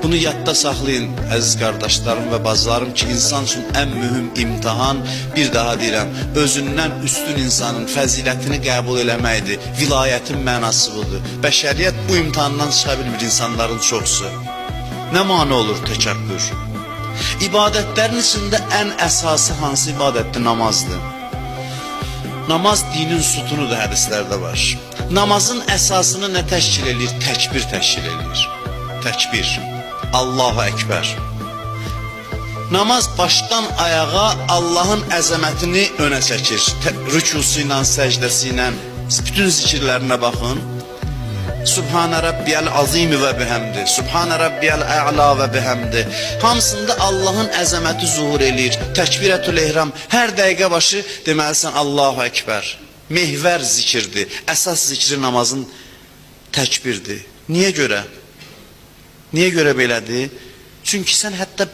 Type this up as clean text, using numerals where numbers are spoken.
Bunu yadda saxlayın əziz qardaşlarım və bacılarım ki, insan üçün ən mühüm imtihan, bir daha deyirəm, özündən üstün insanın fəzilətini qəbul eləməkdir. Vilayətin mənası budur. Bəşəriyyət bu imtihandan çıxa bilmir insanların çoxsu. Nə mane olur təkəbbür? İbadətlərin içində ən əsası hansı ibadətdir? Namazdır. Namaz dinin sütunudur, hədislərdə var. Namazın əsasını nə təşkil edir? Təkbir təşkil edir. Təkbir. Allahu Ekber. Namaz başdan ayağa Allah'ın əzəmətini önə çəkir. Rükusu ilə, səcdəsi ilə, bütün zikirlərinə baxın. Subhane Rabbiyel azimi ve bihamdi. Subhane Rabbiyel a'la ve bihamdi. Hamısında Allah'ın əzəməti zuhur eləyir. Təkbirətül ehram. Hər dəqiqə başı deməlisən Allahu Ekber. Mehvər zikirdir. Əsas zikri namazın təkbirdir. Niyə görə? Niyə görə belədir? Çünki sən hətta